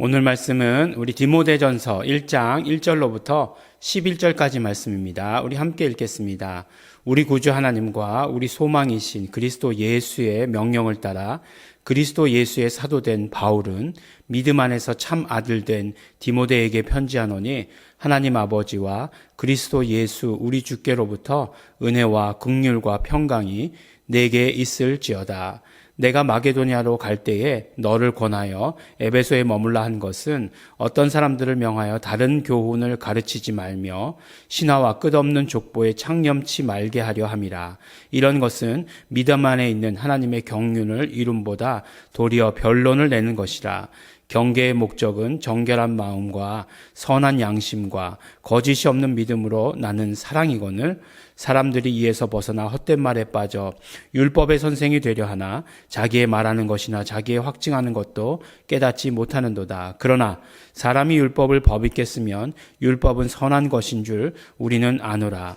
오늘 말씀은 우리 디모데전서 1장 1절로부터 11절까지 말씀입니다. 우리 함께 읽겠습니다. 우리 구주 하나님과 우리 소망이신 그리스도 예수의 명령을 따라 그리스도 예수의 사도된 바울은 믿음 안에서 참 아들 된 디모데에게 편지하노니 하나님 아버지와 그리스도 예수 우리 주께로부터 은혜와 긍휼과 평강이 내게 있을지어다. 내가 마게도냐로 갈 때에 너를 권하여 에베소에 머물라 한 것은 어떤 사람들을 명하여 다른 교훈을 가르치지 말며 신화와 끝없는 족보에 창념치 말게 하려 함이라. 이런 것은 믿음 안에 있는 하나님의 경륜을 이룸보다 도리어 변론을 내는 것이라. 경계의 목적은 정결한 마음과 선한 양심과 거짓이 없는 믿음으로 나는 사랑이거늘 사람들이 이에서 벗어나 헛된 말에 빠져 율법의 선생이 되려 하나 자기의 말하는 것이나 자기의 확증하는 것도 깨닫지 못하는도다. 그러나 사람이 율법을 법있게 쓰면 율법은 선한 것인 줄 우리는 아노라.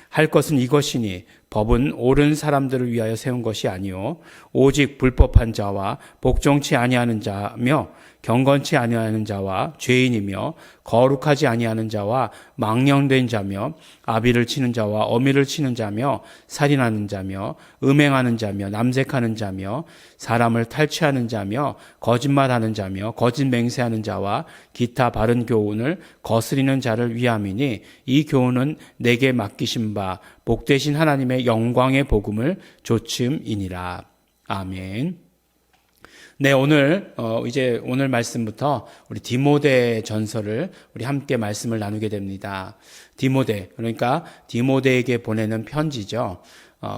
할 것은 이것이니 법은 옳은 사람들을 위하여 세운 것이 아니요 오직 불법한 자와 복종치 아니하는 자며 경건치 아니하는 자와 죄인이며 거룩하지 아니하는 자와 망령된 자며 아비를 치는 자와 어미를 치는 자며 살인하는 자며 음행하는 자며 남색하는 자며 사람을 탈취하는 자며 거짓말하는 자며 거짓 맹세하는 자와 기타 바른 교훈을 거스리는 자를 위함이니 이 교훈은 내게 맡기신 바 복되신 하나님의 영광의 복음을 조침이니라. 아멘. 네, 오늘 오늘 말씀부터 우리 디모데 전서를 우리 함께 말씀을 나누게 됩니다. 디모데, 그러니까 디모데에게 보내는 편지죠.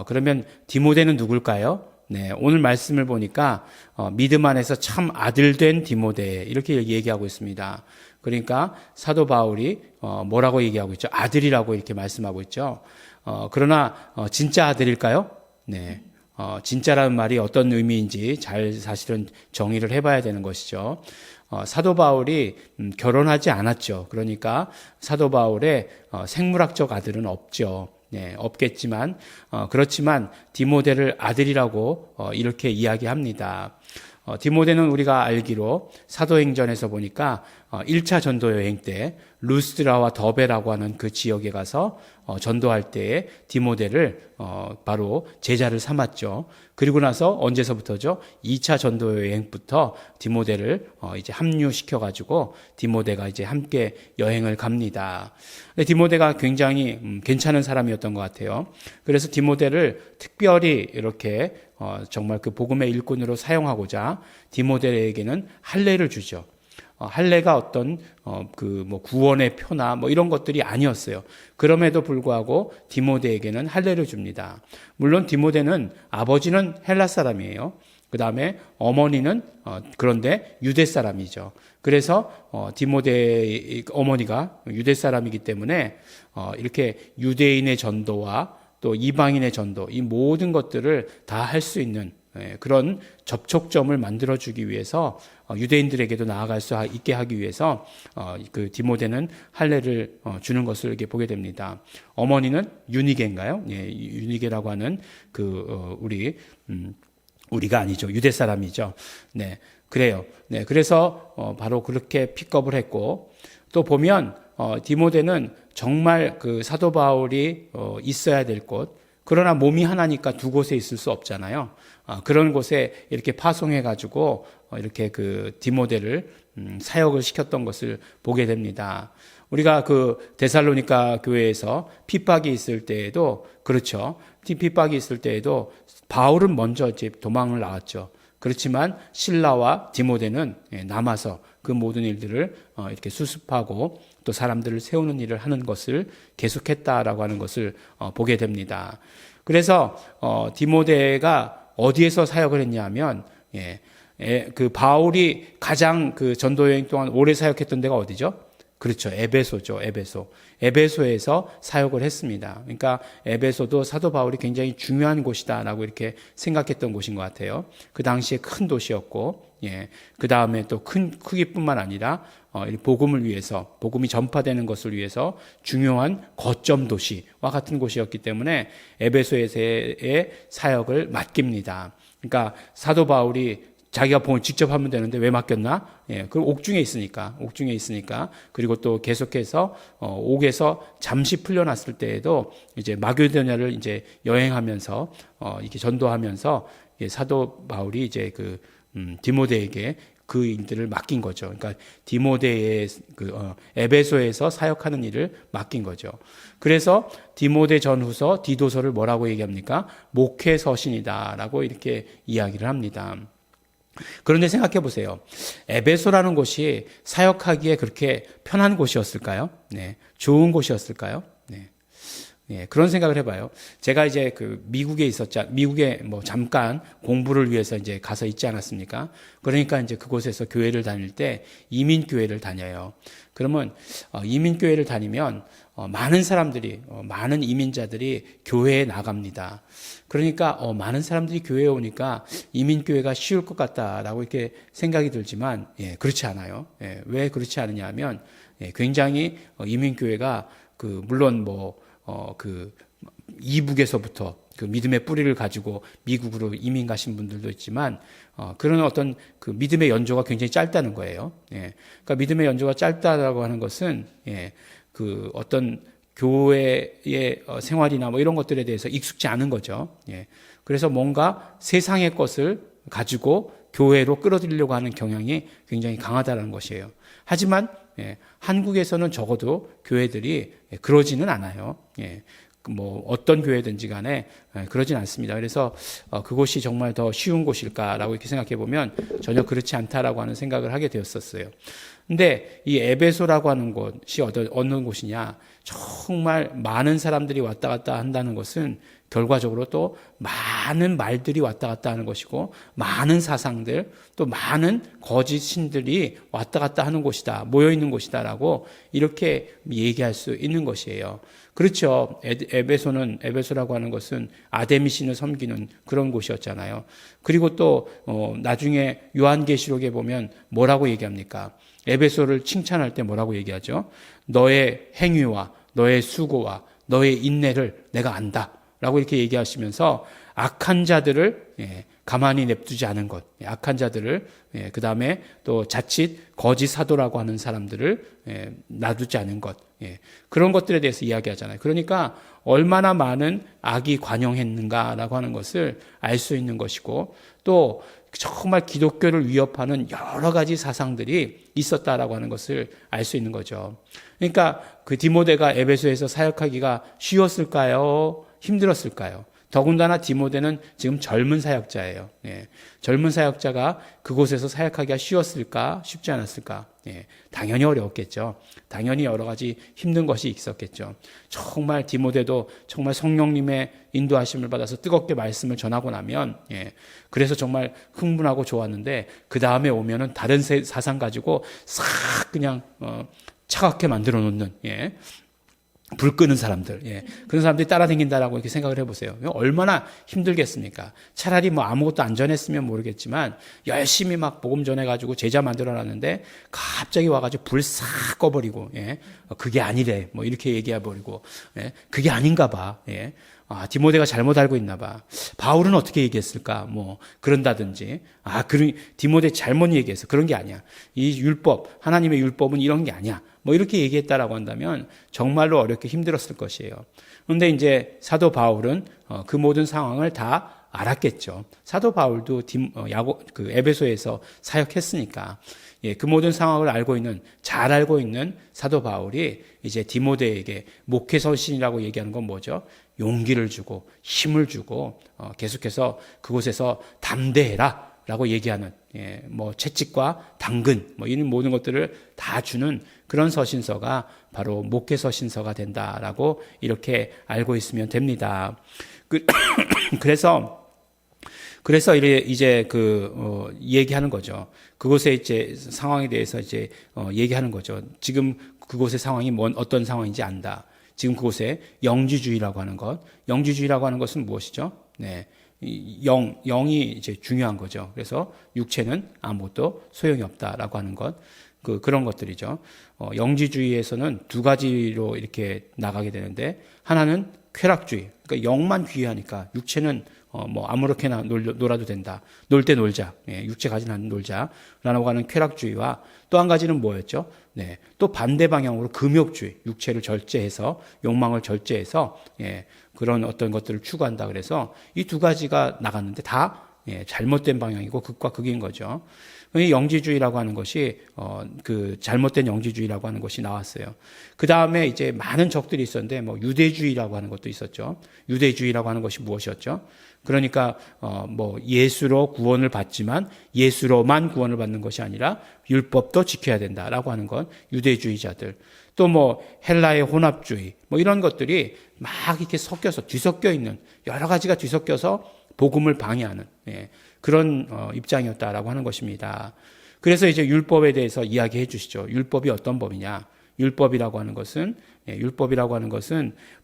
그러면 디모데는 누굴까요? 네, 오늘 말씀을 보니까 믿음 안에서 참 아들 된 디모데 이렇게 얘기하고 있습니다. 그러니까 사도 바울이 뭐라고 얘기하고 있죠? 아들이라고 이렇게 말씀하고 있죠. 그러나 진짜 아들일까요? 네. 진짜라는 말이 어떤 의미인지 잘 사실은 정의를 해봐야 되는 것이죠. 사도 바울이 결혼하지 않았죠. 그러니까 사도 바울의 생물학적 아들은 없죠. 네, 없겠지만 그렇지만 디모데를 아들이라고 이렇게 이야기합니다. 디모데는 우리가 알기로 사도행전에서 보니까 1차 전도 여행 때 루스드라와 더베라고 하는 그 지역에 가서 전도할 때에 디모데를 바로 제자를 삼았죠. 그리고 나서 언제서부터죠? 2차 전도 여행부터 디모데를 이제 합류시켜 가지고 디모데가 이제 함께 여행을 갑니다. 디모데가 굉장히 괜찮은 사람이었던 것 같아요. 그래서 디모데를 특별히 이렇게 정말 그 복음의 일꾼으로 사용하고자 디모데에게는 할례를 주죠. 할례가 어떤 구원의 표나 이런 것들이 아니었어요. 그럼에도 불구하고 디모데에게는 할례를 줍니다. 물론 디모데는 아버지는 헬라 사람이에요. 그 다음에 어머니는 그런데 유대 사람이죠. 그래서 디모데 어머니가 유대 사람이기 때문에 이렇게 유대인의 전도와 또 이방인의 전도, 이 모든 것들을 다 할 수 있는 그런 접촉점을 만들어주기 위해서 유대인들에게도 나아갈 수 있게 하기 위해서 그 디모데는 할례를 주는 것을 이렇게 보게 됩니다. 어머니는 유니게인가요? 예, 유니게라고 하는 우리가 아니죠. 유대 사람이죠. 네, 그래요. 네, 그래서 바로 그렇게 픽업을 했고 또 보면 디모데는 정말 그 사도 바울이 있어야 될 곳, 그러나 몸이 하나니까 두 곳에 있을 수 없잖아요. 그런 곳에 이렇게 파송해가지고 이렇게 그 디모데를 사역을 시켰던 것을 보게 됩니다. 우리가 그 데살로니가 교회에서 핍박이 있을 때에도 그렇죠. 핍박이 있을 때에도 바울은 먼저 이제 도망을 나왔죠. 그렇지만 실라와 디모데는 남아서 그 모든 일들을 이렇게 수습하고 또 사람들을 세우는 일을 하는 것을 계속했다라고 하는 것을 보게 됩니다. 그래서 디모데가 어디에서 사역을 했냐면 그 바울이 가장 그 전도 여행 동안 오래 사역했던 데가 어디죠? 그렇죠. 에베소죠. 에베소에서 사역을 했습니다. 그러니까 에베소도 사도 바울이 굉장히 중요한 곳이다라고 이렇게 생각했던 곳인 것 같아요. 그 당시에 큰 도시였고, 그 다음에 또 큰 크기뿐만 아니라 복음을 위해서, 복음이 전파되는 것을 위해서 중요한 거점 도시와 같은 곳이었기 때문에 에베소에서의 사역을 맡깁니다. 그러니까 사도 바울이 자기가 직접 하면 되는데 왜 맡겼나? 예, 그 옥중에 있으니까. 그리고 또 계속해서 옥에서 잠시 풀려났을 때에도 이제 마게도냐를 이제 여행하면서 이렇게 전도하면서 사도 바울이 이제 디모데에게 그 일들을 맡긴 거죠. 그러니까 디모데의 에베소에서 사역하는 일을 맡긴 거죠. 그래서 디모데 전후서 디도서를 뭐라고 얘기합니까? 목회서신이다라고 이렇게 이야기를 합니다. 그런데 생각해 보세요. 에베소라는 곳이 사역하기에 그렇게 편한 곳이었을까요? 네. 좋은 곳이었을까요? 네. 예, 그런 생각을 해봐요. 제가 이제 미국에 뭐 잠깐 공부를 위해서 이제 가서 있지 않았습니까? 그러니까 이제 그곳에서 교회를 다닐 때 이민교회를 다녀요. 그러면 이민교회를 다니면 많은 사람들이, 많은 이민자들이 교회에 나갑니다. 그러니까 많은 사람들이 교회에 오니까 이민교회가 쉬울 것 같다라고 이렇게 생각이 들지만, 예, 그렇지 않아요. 예, 왜 그렇지 않느냐 하면, 예, 굉장히 이민교회가 물론 이북에서부터 그 믿음의 뿌리를 가지고 미국으로 이민 가신 분들도 있지만, 그런 어떤 그 믿음의 연조가 굉장히 짧다는 거예요. 예. 그러니까 믿음의 연조가 짧다라고 하는 것은, 예, 어떤 교회의 생활이나 뭐 이런 것들에 대해서 익숙지 않은 거죠. 예. 그래서 뭔가 세상의 것을 가지고 교회로 끌어들이려고 하는 경향이 굉장히 강하다는 것이에요. 하지만 예, 한국에서는 적어도 교회들이 그러지는 않아요. 예, 뭐 어떤 교회든지 간에 그러진 않습니다. 그래서 그곳이 정말 더 쉬운 곳일까라고 이렇게 생각해 보면 전혀 그렇지 않다라고 하는 생각을 하게 되었었어요. 근데 이 에베소라고 하는 곳이 어느 곳이냐? 정말 많은 사람들이 왔다 갔다 한다는 것은 결과적으로 또 많은 말들이 왔다 갔다 하는 것이고, 많은 사상들, 또 많은 거짓 신들이 왔다 갔다 하는 곳이다, 모여 있는 곳이다라고 이렇게 얘기할 수 있는 것이에요. 그렇죠. 에베소라고 하는 것은 아데미 신을 섬기는 그런 곳이었잖아요. 그리고 또 나중에 요한계시록에 보면 뭐라고 얘기합니까? 에베소를 칭찬할 때 뭐라고 얘기하죠? 너의 행위와 너의 수고와 너의 인내를 내가 안다 라고 이렇게 얘기하시면서 악한 자들을 가만히 냅두지 않은 것, 악한 자들을, 그 다음에 또 자칫 거짓 사도라고 하는 사람들을 놔두지 않은 것, 그런 것들에 대해서 이야기하잖아요. 그러니까 얼마나 많은 악이 관영했는가라고 하는 것을 알 수 있는 것이고, 또 정말 기독교를 위협하는 여러 가지 사상들이 있었다라고 하는 것을 알 수 있는 거죠. 그러니까 그 디모데가 에베소에서 사역하기가 쉬웠을까요? 힘들었을까요? 더군다나 디모데는 지금 젊은 사역자예요. 예, 젊은 사역자가 그곳에서 사역하기가 쉬웠을까? 쉽지 않았을까? 예, 당연히 어려웠겠죠. 당연히 여러 가지 힘든 것이 있었겠죠. 정말 디모데도 정말 성령님의 인도하심을 받아서 뜨겁게 말씀을 전하고 나면, 예, 그래서 정말 흥분하고 좋았는데, 그 다음에 오면은 다른 사상 가지고 싹 그냥 차갑게 만들어 놓는, 예, 불 끄는 사람들, 예. 그런 사람들이 따라다닌다라고 이렇게 생각을 해보세요. 얼마나 힘들겠습니까? 차라리 뭐 아무것도 안 전했으면 모르겠지만 열심히 막 복음 전해가지고 제자 만들어놨는데 갑자기 와가지고 불 싹 꺼버리고, 예. 그게 아니래. 뭐 이렇게 얘기해버리고, 예. 그게 아닌가 봐. 예. 디모데가 잘못 알고 있나 봐. 바울은 어떻게 얘기했을까? 뭐, 그런다든지. 디모데 잘못 얘기했어. 그런 게 아니야. 이 율법, 하나님의 율법은 이런 게 아니야. 뭐, 이렇게 얘기했다라고 한다면 정말로 어렵게 힘들었을 것이에요. 그런데 이제 사도 바울은 그 모든 상황을 다 알았겠죠. 사도 바울도 에베소에서 사역했으니까. 예, 그 모든 상황을 잘 알고 있는 사도 바울이 이제 디모데에게 목회서신이라고 얘기하는 건 뭐죠? 용기를 주고 힘을 주고 계속해서 그곳에서 담대해라 라고 얘기하는, 예, 뭐 채찍과 당근 뭐 이런 모든 것들을 다 주는 그런 서신서가 바로 목회서신서가 된다라고 이렇게 알고 있으면 됩니다. 그래서 이제 얘기하는 거죠. 그곳의 이제 상황에 대해서 이제 얘기하는 거죠. 지금 그곳의 상황이 어떤 상황인지 안다. 지금 그곳에 영지주의라고 하는 것. 영지주의라고 하는 것은 무엇이죠? 네. 영이 이제 중요한 거죠. 그래서 육체는 아무것도 소용이 없다라고 하는 것. 그런 것들이죠. 영지주의에서는 두 가지로 이렇게 나가게 되는데, 하나는 쾌락주의. 그러니까 영만 귀하니까 육체는 뭐 아무렇게나 놀아도 된다. 놀 때 놀자. 예, 육체 가진 한 놀자라고 하는 쾌락주의와 또 한 가지는 뭐였죠? 네, 또 반대 방향으로 금욕주의, 육체를 절제해서 욕망을 절제해서 예, 그런 어떤 것들을 추구한다. 그래서 이 두 가지가 나갔는데 다 예, 잘못된 방향이고 극과 극인 거죠. 이 영지주의라고 하는 것이 그 잘못된 영지주의라고 하는 것이 나왔어요. 그 다음에 이제 많은 적들이 있었는데 뭐 유대주의라고 하는 것도 있었죠. 유대주의라고 하는 것이 무엇이었죠? 그러니까 뭐 예수로 구원을 받지만 예수로만 구원을 받는 것이 아니라 율법도 지켜야 된다라고 하는 건 유대주의자들. 또 뭐 헬라의 혼합주의 뭐 이런 것들이 막 이렇게 섞여서 뒤섞여 있는 여러 가지가 뒤섞여서 복음을 방해하는 예, 그런 입장이었다라고 하는 것입니다. 그래서 이제 율법에 대해서 이야기해 주시죠. 율법이 어떤 법이냐? 율법이라고 하는 것은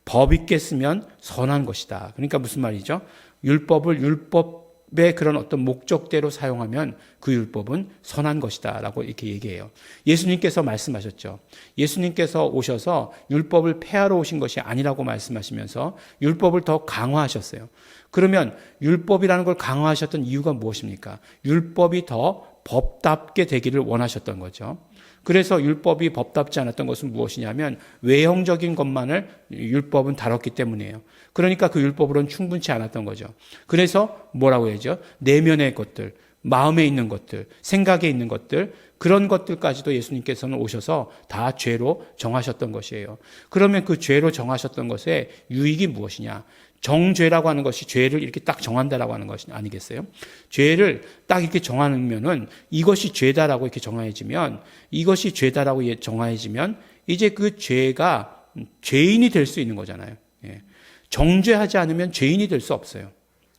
법 있게 쓰면 선한 것이다. 그러니까 무슨 말이죠? 율법을 율법의 그런 어떤 목적대로 사용하면 그 율법은 선한 것이다라고 이렇게 얘기해요. 예수님께서 말씀하셨죠. 예수님께서 오셔서 율법을 폐하러 오신 것이 아니라고 말씀하시면서 율법을 더 강화하셨어요. 그러면 율법이라는 걸 강화하셨던 이유가 무엇입니까? 율법이 더 법답게 되기를 원하셨던 거죠. 그래서 율법이 법답지 않았던 것은 무엇이냐면 외형적인 것만을 율법은 다뤘기 때문이에요. 그러니까 그 율법으로는 충분치 않았던 거죠. 그래서 뭐라고 해야죠? 내면의 것들, 마음에 있는 것들, 생각에 있는 것들, 그런 것들까지도 예수님께서는 오셔서 다 죄로 정하셨던 것이에요. 그러면 그 죄로 정하셨던 것의 유익이 무엇이냐? 정죄라고 하는 것이 죄를 이렇게 딱 정한다라고 하는 것이 아니겠어요? 죄를 딱 이렇게 정하면은 이것이 죄다라고 이렇게 정해지면 이것이 죄다라고 정해지면 이제 그 죄가 죄인이 될 수 있는 거잖아요. 예. 정죄하지 않으면 죄인이 될 수 없어요.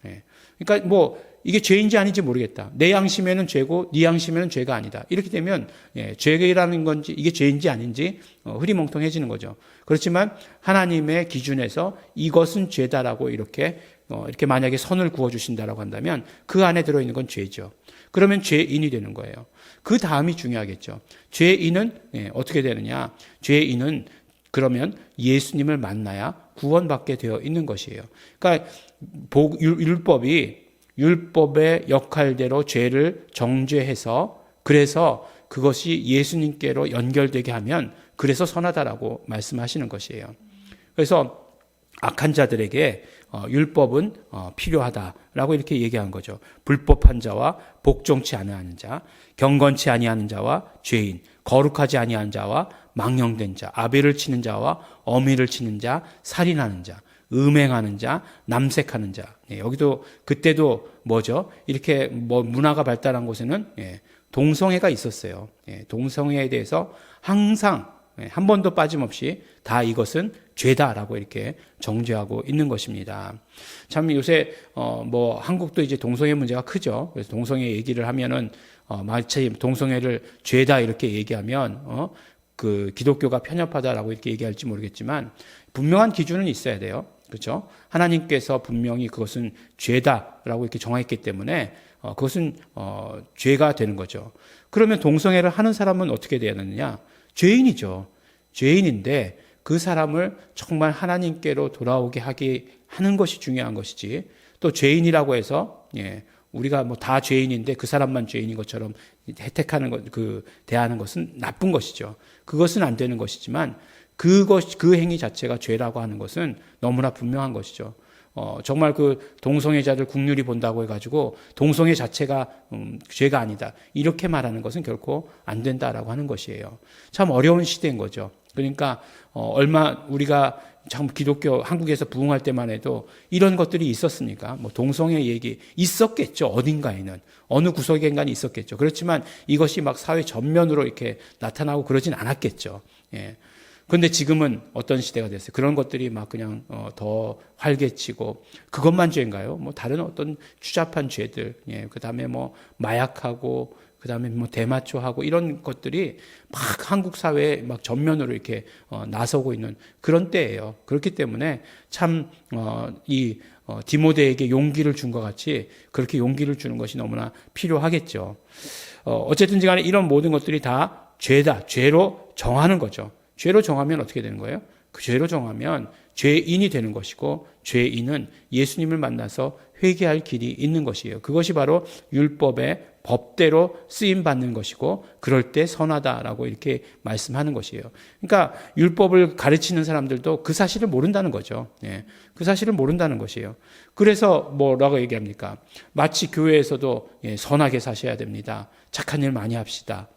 예. 그러니까 뭐 이게 죄인지 아닌지 모르겠다. 내 양심에는 죄고 네 양심에는 죄가 아니다. 이렇게 되면 죄라는 건지 이게 죄인지 아닌지 흐리멍텅해지는 거죠. 그렇지만 하나님의 기준에서 이것은 죄다라고 이렇게 만약에 선을 그어주신다라고 한다면 그 안에 들어있는 건 죄죠. 그러면 죄인이 되는 거예요. 그 다음이 중요하겠죠. 죄인은 어떻게 되느냐? 죄인은 그러면 예수님을 만나야 구원받게 되어 있는 것이에요. 그러니까 율법의 역할대로 죄를 정죄해서 그래서 그것이 예수님께로 연결되게 하면 그래서 선하다라고 말씀하시는 것이에요. 그래서 악한 자들에게 율법은 필요하다라고 이렇게 얘기한 거죠. 불법한 자와 복종치 아니하는 자, 경건치 아니하는 자와 죄인, 거룩하지 아니하는 자와 망령된 자, 아벨을 치는 자와 어미를 치는 자, 살인하는 자, 음행하는 자, 남색하는 자. 여기도 그때도 뭐죠? 이렇게 뭐 문화가 발달한 곳에는 동성애가 있었어요. 동성애에 대해서 항상 한 번도 빠짐없이 다 이것은 죄다라고 이렇게 정죄하고 있는 것입니다. 참 요새 뭐 한국도 이제 동성애 문제가 크죠. 그래서 동성애 얘기를 하면은 마치 동성애를 죄다 이렇게 얘기하면 그 기독교가 편협하다라고 이렇게 얘기할지 모르겠지만 분명한 기준은 있어야 돼요. 그렇죠? 하나님께서 분명히 그것은 죄다라고 이렇게 정했기 때문에 그것은 죄가 되는 거죠. 그러면 동성애를 하는 사람은 어떻게 돼야 되느냐? 죄인이죠. 죄인인데 그 사람을 정말 하나님께로 돌아오게 하는 것이 중요한 것이지. 또 죄인이라고 해서 우리가 뭐 다 죄인인데 그 사람만 죄인인 것처럼 혜택하는 것, 대하는 것은 나쁜 것이죠. 그것은 안 되는 것이지만 그 행위 자체가 죄라고 하는 것은 너무나 분명한 것이죠. 정말 그 동성애자들 국률이 본다고 해가지고 동성애 자체가 죄가 아니다. 이렇게 말하는 것은 결코 안 된다라고 하는 것이에요. 참 어려운 시대인 거죠. 그러니까 우리가 참 기독교 한국에서 부흥할 때만 해도 이런 것들이 있었습니까? 뭐 동성애 얘기 있었겠죠. 어딘가에는 어느 구석인가는 있었겠죠. 그렇지만 이것이 막 사회 전면으로 이렇게 나타나고 그러진 않았겠죠. 예. 그런데 지금은 어떤 시대가 됐어요? 그런 것들이 막 그냥 더 활개치고 그것만 죄인가요? 뭐 다른 어떤 추잡한 죄들, 그다음에 뭐 마약하고 그다음에 뭐 대마초하고 이런 것들이 막 한국 사회에 막 전면으로 이렇게 나서고 있는 그런 때예요. 그렇기 때문에 참 디모데에게 용기를 준 것 같이 그렇게 용기를 주는 것이 너무나 필요하겠죠. 어쨌든지 간에 이런 모든 것들이 다 죄다, 죄로 정하는 거죠. 죄로 정하면 어떻게 되는 거예요? 그 죄로 정하면 죄인이 되는 것이고 죄인은 예수님을 만나서 회개할 길이 있는 것이에요. 그것이 바로 율법의 법대로 쓰임 받는 것이고 그럴 때 선하다라고 이렇게 말씀하는 것이에요. 그러니까 율법을 가르치는 사람들도 그 사실을 모른다는 거죠. 예, 그 사실을 모른다는 것이에요. 그래서 뭐라고 얘기합니까? 마치 교회에서도 선하게 사셔야 됩니다. 착한 일 많이 합시다.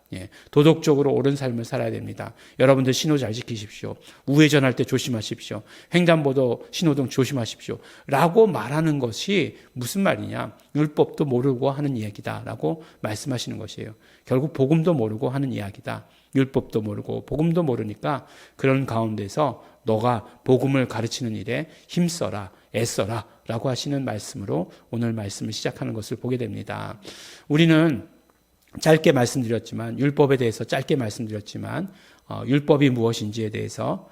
도덕적으로 옳은 삶을 살아야 됩니다. 여러분들 신호 잘 지키십시오. 우회전할 때 조심하십시오. 횡단보도 신호등 조심하십시오. 라고 말하는 것이 무슨 말이냐? 율법도 모르고 하는 이야기다 라고 말씀하시는 것이에요. 결국 복음도 모르고 하는 이야기다. 율법도 모르고 복음도 모르니까 그런 가운데서 너가 복음을 가르치는 일에 힘써라, 애써라 라고 하시는 말씀으로 오늘 말씀을 시작하는 것을 보게 됩니다. 우리는 짧게 말씀드렸지만 율법에 대해서 짧게 말씀드렸지만 율법이 무엇인지에 대해서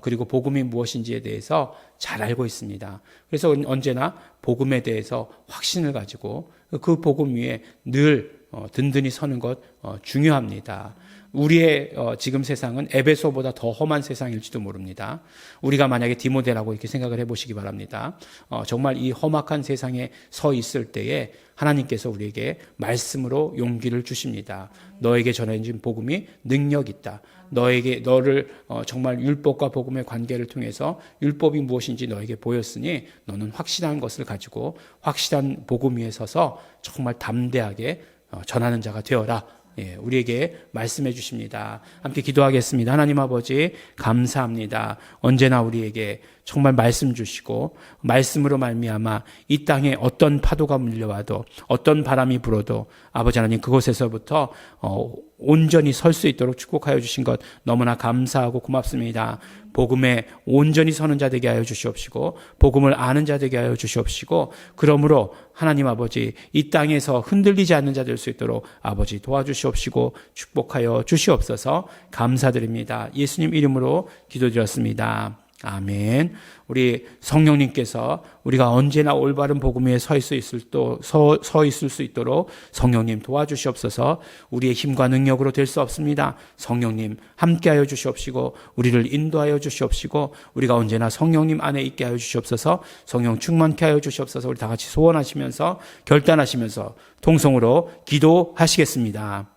그리고 복음이 무엇인지에 대해서 잘 알고 있습니다. 그래서 언제나 복음에 대해서 확신을 가지고 그 복음 위에 늘 든든히 서는 것 중요합니다. 우리의 지금 세상은 에베소보다 더 험한 세상일지도 모릅니다. 우리가 만약에 디모데라고 이렇게 생각을 해보시기 바랍니다. 정말 이 험악한 세상에 서 있을 때에 하나님께서 우리에게 말씀으로 용기를 주십니다. 너에게 전해진 복음이 능력 있다. 너를 정말 율법과 복음의 관계를 통해서 율법이 무엇인지 너에게 보였으니 너는 확실한 것을 가지고 확실한 복음 위에 서서 정말 담대하게 전하는 자가 되어라. 우리에게 말씀해 주십니다. 함께 기도하겠습니다. 하나님 아버지 감사합니다. 언제나 우리에게 정말 말씀 주시고 말씀으로 말미암아 이 땅에 어떤 파도가 밀려와도 어떤 바람이 불어도 아버지 하나님 그곳에서부터 온전히 설 수 있도록 축복하여 주신 것 너무나 감사하고 고맙습니다. 복음에 온전히 서는 자 되게 하여 주시옵시고 복음을 아는 자 되게 하여 주시옵시고 그러므로 하나님 아버지 이 땅에서 흔들리지 않는 자 될 수 있도록 아버지 도와주시옵시고 축복하여 주시옵소서. 감사드립니다. 예수님 이름으로 기도드렸습니다. 아멘. 우리 성령님께서 우리가 언제나 올바른 복음 위에 서 있을 수 있도록 성령님 도와주시옵소서. 우리의 힘과 능력으로 될 수 없습니다. 성령님 함께하여 주시옵시고 우리를 인도하여 주시옵시고 우리가 언제나 성령님 안에 있게 하여 주시옵소서. 성령 충만케 하여 주시옵소서. 우리 다 같이 소원하시면서 결단하시면서 통성으로 기도하시겠습니다.